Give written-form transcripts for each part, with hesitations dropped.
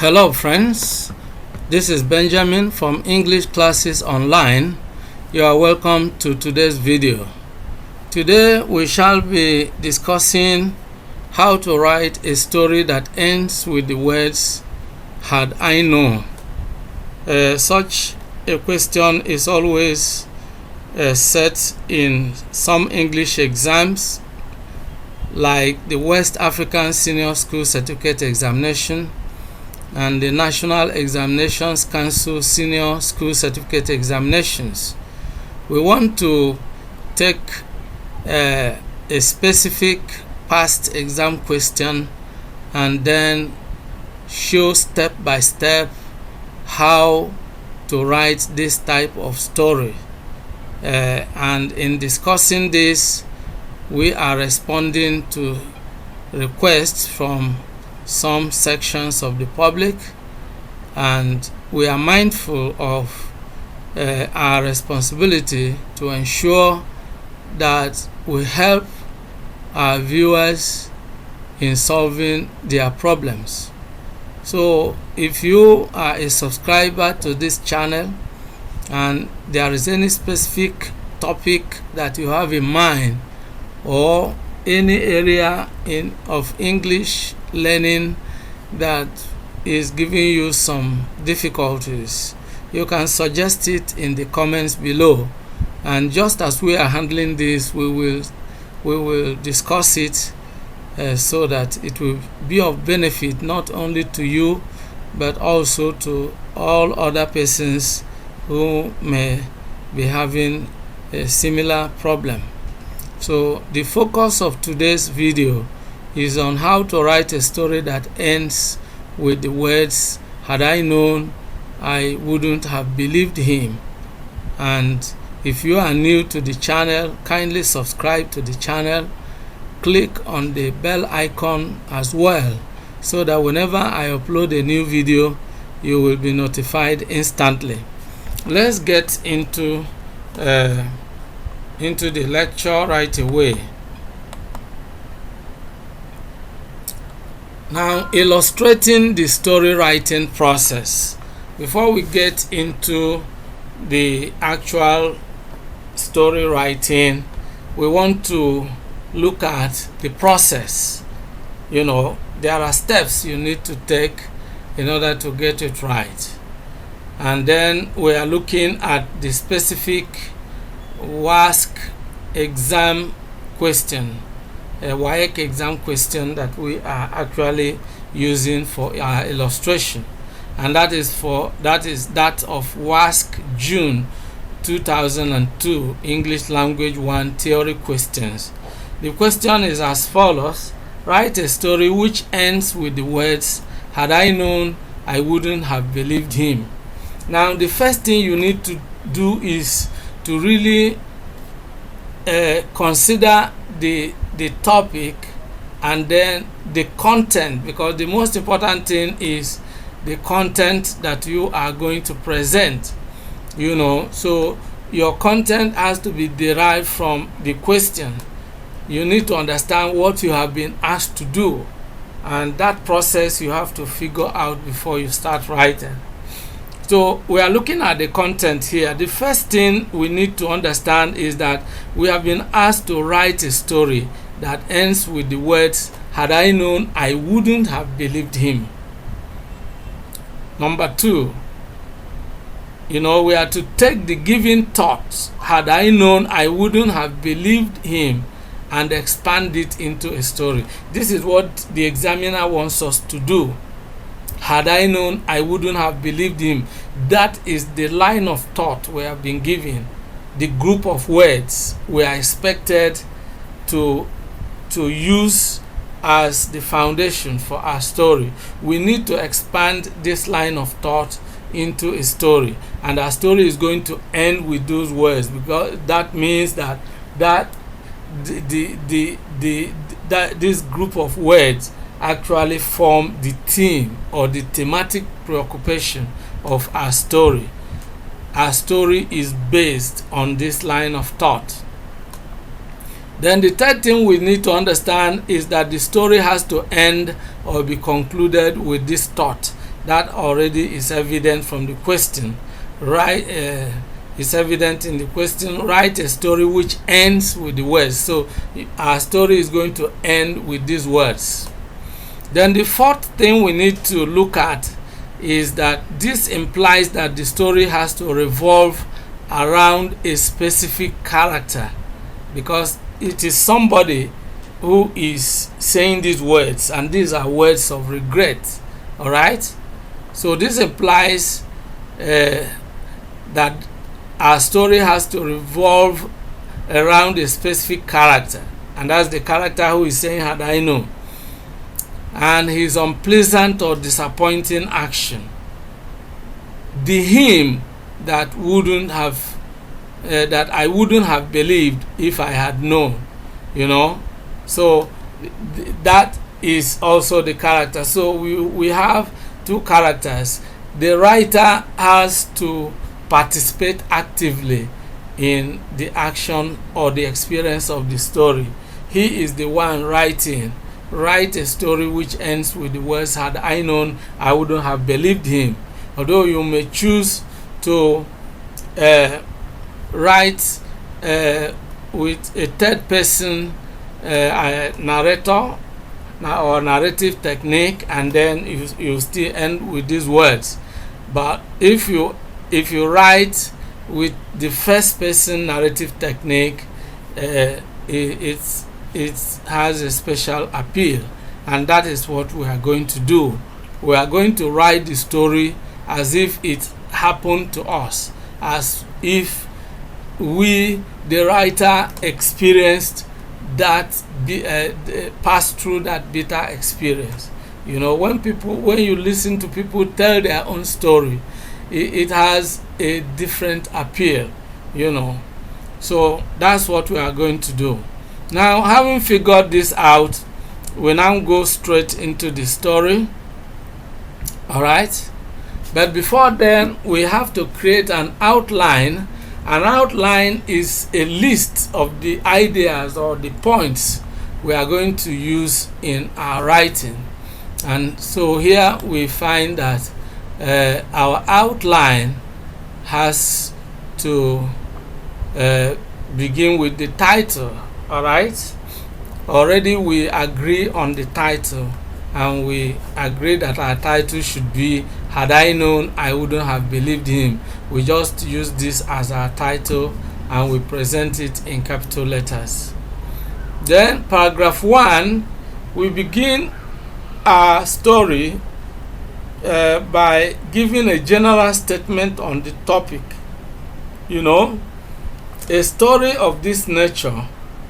Hello friends, this is Benjamin from English Classes Online. You are welcome to today's video. Today we shall be discussing how to write a story that ends with the words "had I known." Such a question is always set in some English exams like the West African Senior School Certificate Examination and the National Examinations Council Senior School Certificate Examinations. We want to take a specific past exam question and then show step by step how to write this type of story. And in discussing this, we are responding to requests from some sections of the public, and we are mindful of our responsibility to ensure that we help our viewers in solving their problems. So if you are a subscriber to this channel and there is any specific topic that you have in mind, or any area of English learning that is giving you some difficulties, you can suggest it in the comments below, and just as we are handling this, we will discuss it so that it will be of benefit not only to you but also to all other persons who may be having a similar problem. So the focus of today's video is on how to write a story that ends with the words "had I known, I wouldn't have believed him." And if you are new to the channel, kindly subscribe to the channel, click on the bell icon as well, so that whenever I upload a new video, you will be notified instantly. Let's get into the lecture right away. Now, illustrating the story writing process. Before we get into the actual story writing, we want to look at the process. There are steps you need to take in order to get it right. And then we are looking at the specific WASC exam question, a WAEC exam question that we are actually using for our illustration, and that is that of WASC June 2002 English Language 1 theory questions. The question is as follows: write a story which ends with the words "had I known, I wouldn't have believed him." Now, the first thing you need to do is to really consider the topic and then the content, because the most important thing is the content that you are going to present. So your content has to be derived from the question. You need to understand what you have been asked to do, and that process you have to figure out before you start writing. So we are looking at the content here. The first thing we need to understand is that we have been asked to write a story that ends with the words "had I known, I wouldn't have believed him." Number two, we are to take the given thoughts "had I known, I wouldn't have believed him" and expand it into a story. This is what the examiner wants us to do. Had I known, I wouldn't have believed him. That is the line of thought we have been given, the group of words we are expected to use as the foundation for our story. We need to expand this line of thought into a story, and our story is going to end with those words, because that means that this group of words actually form the theme or the thematic preoccupation of our story. Our story is based on this line of thought. Then the third thing we need to understand is that the story has to end or be concluded with this thought. That already is evident from the question. Right, it's evident in the question. Write a story which ends with the words. So our story is going to end with these words. Then the fourth thing we need to look at is that this implies that the story has to revolve around a specific character, because it is somebody who is saying these words, and these are words of regret. All right, so this implies that our story has to revolve around a specific character, and that's the character who is saying had I known, and his unpleasant or disappointing action. The him that I wouldn't have believed if I had known, So that is also the character. So we have two characters. The writer has to participate actively in the action or the experience of the story. He is the one writing. Write a story which ends with the words, had I known, I wouldn't have believed him. Although you may choose to write with a third person narrator or narrative technique, and then you still end with these words. But if you write with the first person narrative technique, it has a special appeal, and that is what we are going to do. We are going to write the story as if it happened to us, as if we, the writer, experienced that, passed through that bitter experience. When you listen to people tell their own story, it has a different appeal, So that's what we are going to do. Now, having figured this out, we now go straight into the story. All right? But before then, we have to create an outline. An outline is a list of the ideas or the points we are going to use in our writing. And so here we find that our outline has to begin with the title. All right? Already we agree on the title, and we agree that our title should be, had I known, I wouldn't have believed him. We just use this as our title, and we present it in capital letters. Then paragraph 1, we begin our story by giving a general statement on the topic. A story of this nature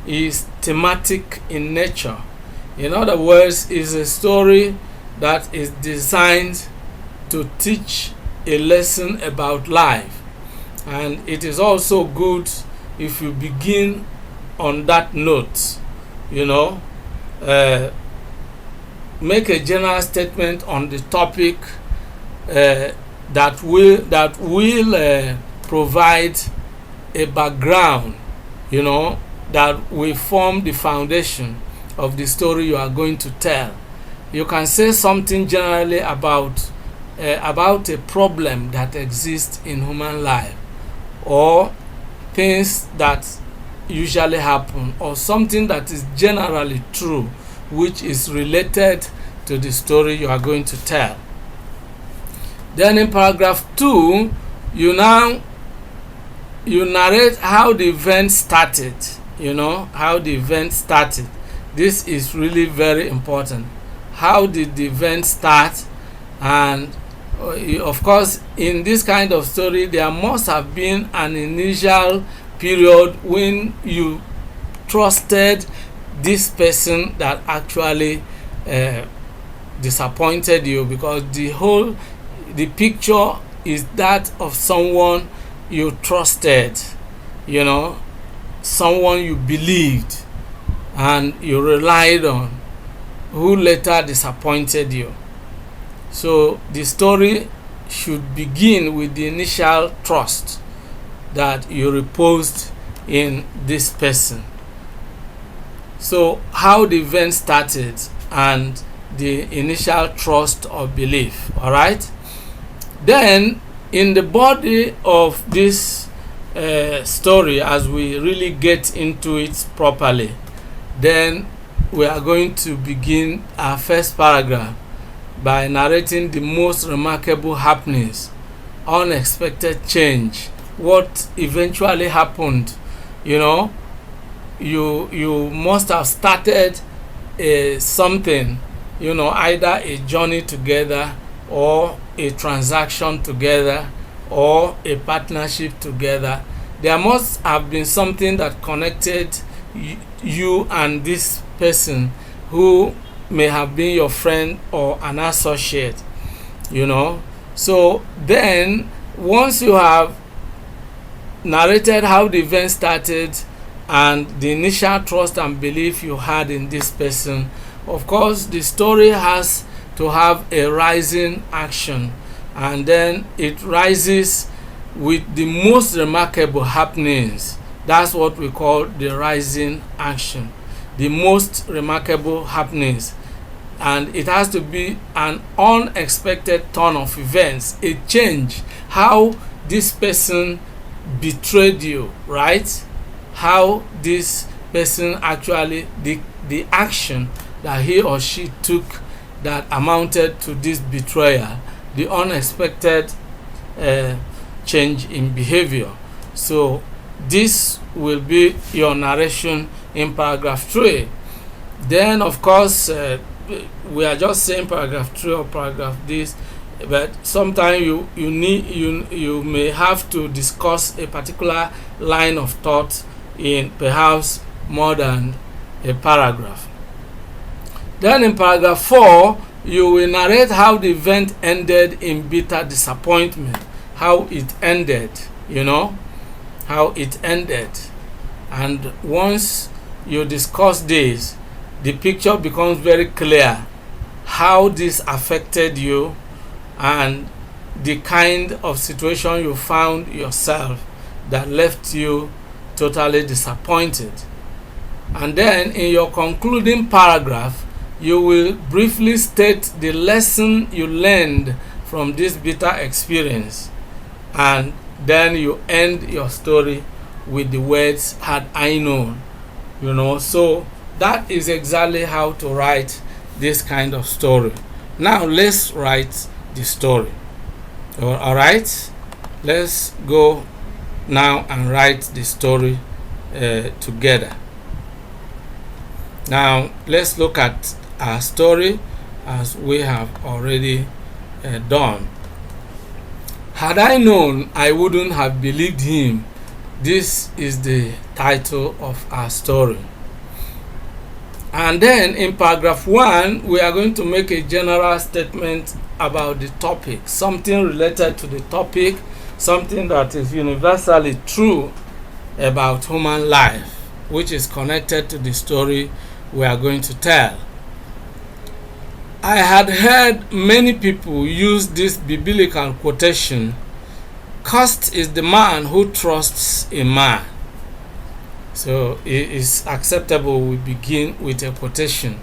is thematic in nature. In other words, is a story that is designed to teach a lesson about life. And it is also good if you begin on that note. Make a general statement on the topic that will provide a background, that will form the foundation of the story you are going to tell. You can say something generally about a problem that exists in human life, or things that usually happen, or something that is generally true, which is related to the story you are going to tell. Then in paragraph 2, you narrate how the event started. How the event started. This is really very important. How did the event start? And of course, in this kind of story, there must have been an initial period when you trusted this person that actually disappointed you, because the picture is that of someone you trusted, someone you believed and you relied on, who later disappointed you. So the story should begin with the initial trust that you reposed in this person. So how the event started and the initial trust or belief. All right? Then, in the body of this story, as we really get into it properly, then we are going to begin our first paragraph by narrating the most remarkable happenings, unexpected change, what eventually happened. You must have started something, either a journey together, or a transaction together, or a partnership together. There must have been something that connected you and this person who may have been your friend or an associate. So then, once you have narrated how the event started and the initial trust and belief you had in this person, of course the story has to have a rising action, and then it rises with the most remarkable happenings. That's what we call the rising action, the most remarkable happenings. And it has to be an unexpected turn of events, a change, how this person betrayed you, right? How this person actually, the action that he or she took that amounted to this betrayal, the unexpected change in behavior. So this will be your narration in paragraph 3. Then, of course, we are just saying paragraph 3 or paragraph this, but sometimes you may have to discuss a particular line of thought in perhaps more than a paragraph. Then in paragraph 4, you will narrate how the event ended in bitter disappointment, how it ended, how it ended. And once you discuss this, the picture becomes very clear how this affected you and the kind of situation you found yourself that left you totally disappointed. And then in your concluding paragraph, you will briefly state the lesson you learned from this bitter experience, and then you end your story with the words, "Had I known." So that is exactly how to write this kind of story. Now let's write the story. All right, let's go now and write the story together. Now let's look at our story as we have already done. Had I known, I wouldn't have believed him. This is the title of our story. And then in paragraph 1, we are going to make a general statement about the topic, something related to the topic, something that is universally true about human life, which is connected to the story we are going to tell. I had heard many people use this biblical quotation, "Cursed is the man who trusts a man." So it is acceptable we begin with a quotation.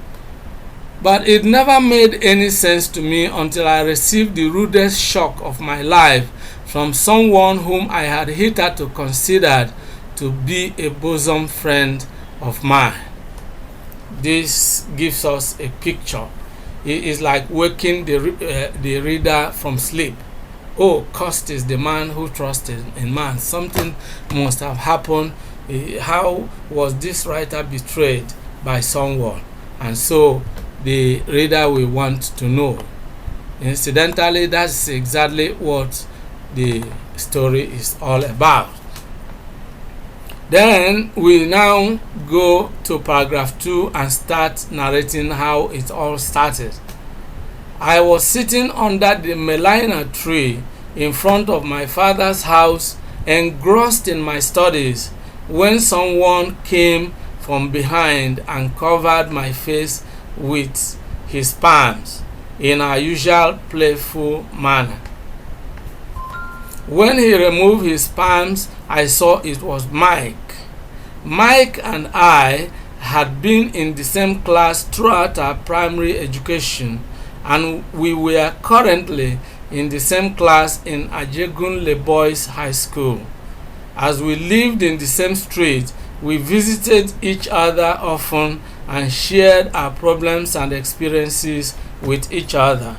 But it never made any sense to me until I received the rudest shock of my life from someone whom I had hitherto considered to be a bosom friend of mine. This gives us a picture. It is like waking the reader from sleep. Oh, cursed is the man who trusted in man. Something must have happened. How was this writer betrayed by someone? And so the reader will want to know. Incidentally, that's exactly what the story is all about. Then we now go to paragraph 2 and start narrating how it all started. I was sitting under the melina tree in front of my father's house, engrossed in my studies, when someone came from behind and covered my face with his palms in our usual playful manner. When he removed his palms, I saw it was Mike. Mike and I had been in the same class throughout our primary education, and we were currently in the same class in Ajegunle Boys High School. As we lived in the same street, we visited each other often and shared our problems and experiences with each other.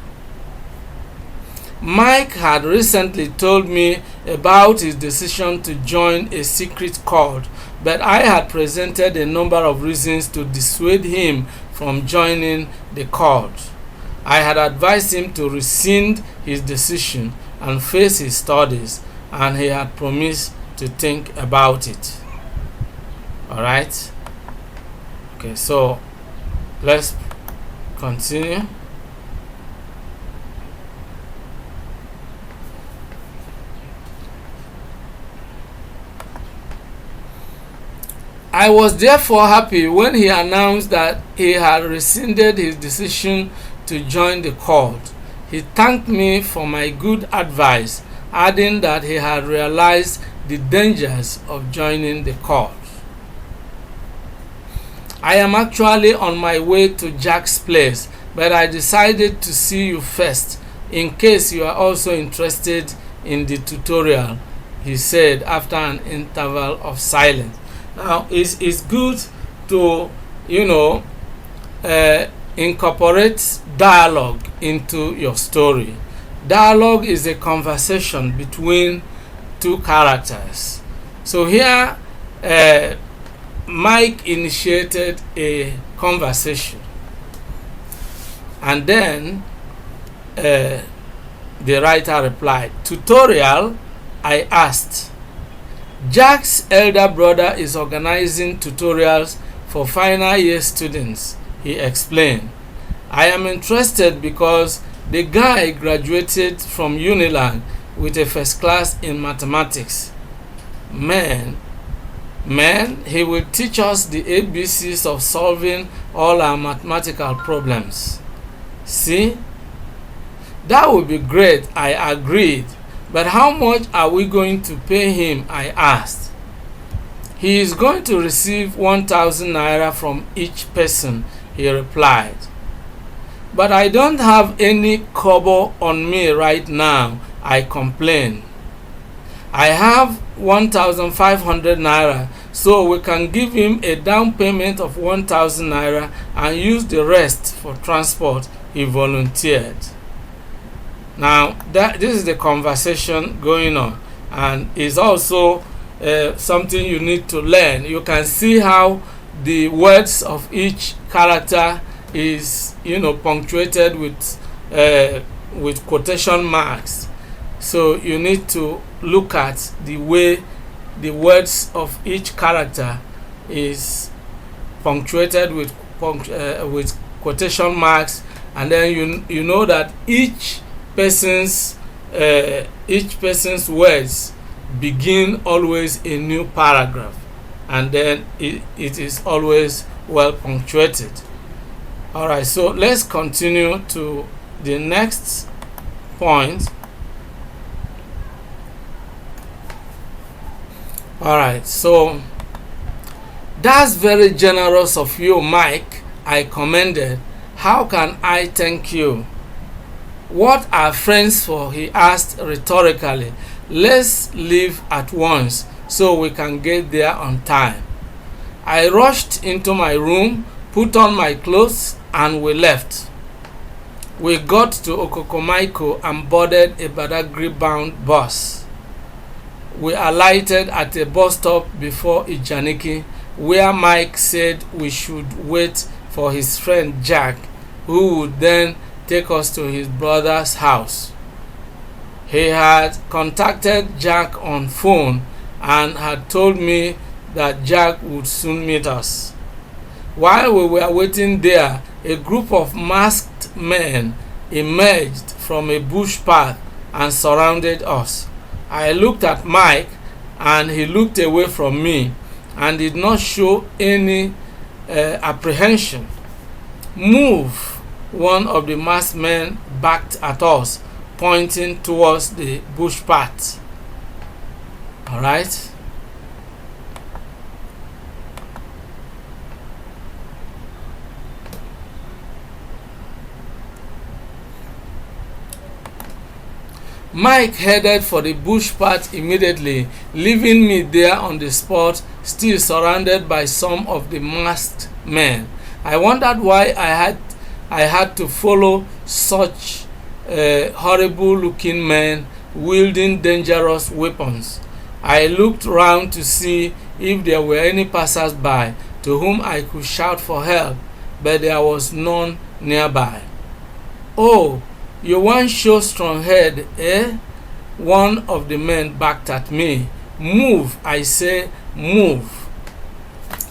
Mike had recently told me about his decision to join a secret cult, but I had presented a number of reasons to dissuade him from joining the cult. I had advised him to rescind his decision and face his studies, and he had promised to think about it. Alright? Okay, so let's continue. I was therefore happy when he announced that he had rescinded his decision to join the cult. He thanked me for my good advice, adding that he had realized the dangers of joining the cult. I am actually on my way to Jack's place, but I decided to see you first in case you are also interested in the tutorial, he said after an interval of silence. Now, it's good to, incorporate dialogue into your story. Dialogue is a conversation between two characters. So here, Mike initiated a conversation, and then the writer replied, "Tutorial?" I asked. Jack's elder brother is organizing tutorials for final year students, he explained. I am interested because the guy graduated from Unilag with a first class in mathematics. Man, he will teach us the ABCs of solving all our mathematical problems. See? That would be great, I agreed. But how much are we going to pay him? I asked. He is going to receive 1,000 naira from each person, he replied. But I don't have any kobo on me right now, I complained. I have 1,500 naira, so we can give him a down payment of 1,000 naira and use the rest for transport, he volunteered. Now, this is the conversation going on, and is also something you need to learn. You can see how the words of each character is, punctuated with quotation marks. So you need to look at the way the words of each character is punctuated with quotation marks, and then you know that each person's words begin always a new paragraph, and then it is always well punctuated. Alright, so let's continue to the next point. Alright, so that's very generous of you, Mike, I commended. How can I thank you? What are friends for? He asked rhetorically. Let's leave at once so we can get there on time. I rushed into my room, put on my clothes, and we left. We got to Okokomaiko and boarded a Badagry-bound bus. We alighted at a bus stop before Ijaniki, where Mike said we should wait for his friend Jack, who would then take us to his brother's house. He had contacted Jack on phone and had told me that Jack would soon meet us. While we were waiting there, a group of masked men emerged from a bush path and surrounded us. I looked at Mike and he looked away from me and did not show any apprehension. Move! One of the masked men backed at us, pointing towards the bush path. Alright? Mike headed for the bush path immediately, leaving me there on the spot, still surrounded by some of the masked men. I wondered why I had to follow such horrible-looking men wielding dangerous weapons. I looked round to see if there were any passers-by to whom I could shout for help, but there was none nearby. "Oh, you want show strong head, eh?" One of the men backed at me. "Move, I say, move."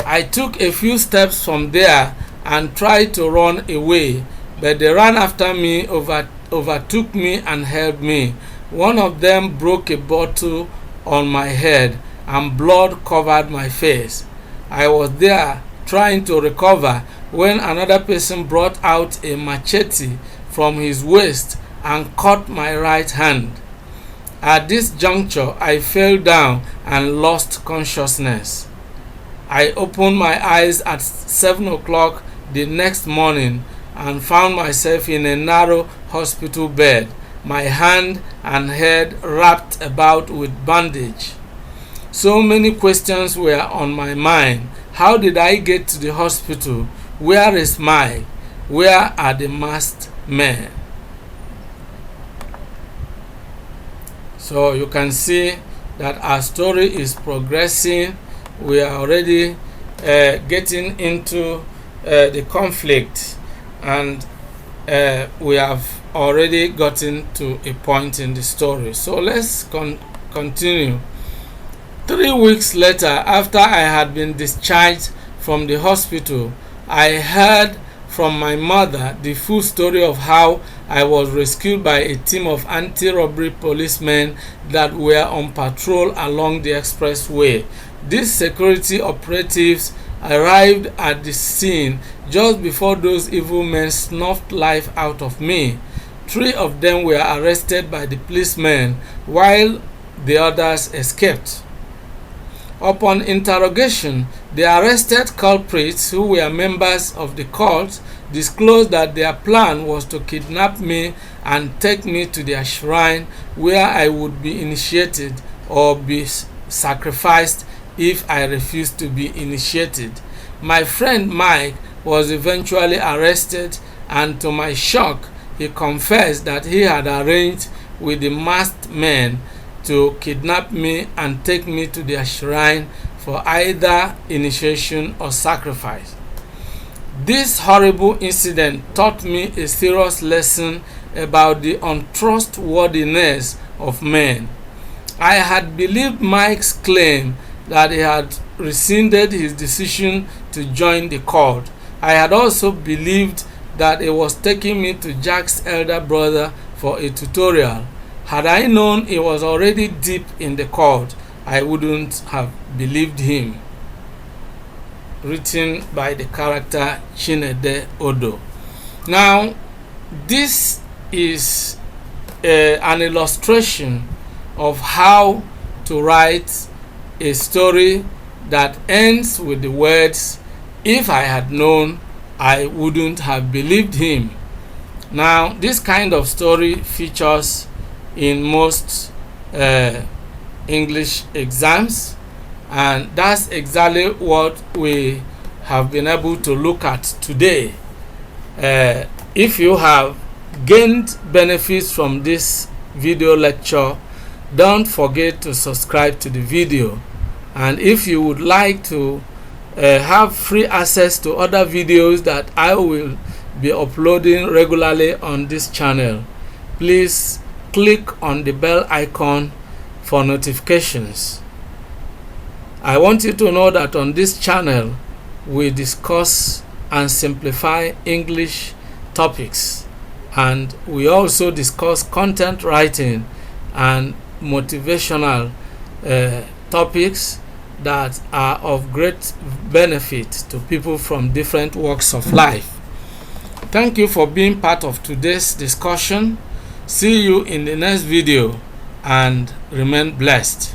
I took a few steps from there and tried to run away, but they ran after me, overtook me and held me. One of them broke a bottle on my head and blood covered my face. I was there trying to recover when another person brought out a machete from his waist and cut my right hand. At this juncture, I fell down and lost consciousness. I opened my eyes at 7 o'clock the next morning and found myself in a narrow hospital bed, my hand and head wrapped about with bandage. So many questions were on my mind. How did I get to the hospital? Where is Mike? Where are the masked men? So you can see that our story is progressing. We are already getting into the conflict, and we have already gotten to a point in the story. So let's continue. 3 weeks later, after I had been discharged from the hospital, I heard from my mother the full story of how I was rescued by a team of anti-robbery policemen that were on patrol along the expressway. These security operatives arrived at the scene just before those evil men snuffed life out of me. 3 of them were arrested by the policemen, while the others escaped. Upon interrogation, the arrested culprits, who were members of the cult, disclosed that their plan was to kidnap me and take me to their shrine, where I would be initiated or be sacrificed if I refused to be initiated. My friend Mike was eventually arrested, and to my shock, he confessed that he had arranged with the masked men to kidnap me and take me to their shrine for either initiation or sacrifice. This horrible incident taught me a serious lesson about the untrustworthiness of men. I had believed Mike's claim that he had rescinded his decision to join the cult. I had also believed that he was taking me to Jack's elder brother for a tutorial. Had I known he was already deep in the cult, I wouldn't have believed him. Written by the character Chinede Odo. Now, this is an illustration of how to write a story that ends with the words, "If I had known, I wouldn't have believed him." Now, this kind of story features in most English exams, and that's exactly what we have been able to look at today. If you have gained benefits from this video lecture, don't forget to subscribe to the video, and if you would like to have free access to other videos that I will be uploading regularly on this channel, please click on the bell icon for notifications. I want you to know that on this channel we discuss and simplify English topics, and we also discuss content writing and motivational topics that are of great benefit to people from different walks of life. Thank you for being part of today's discussion. See you in the next video, and remain blessed.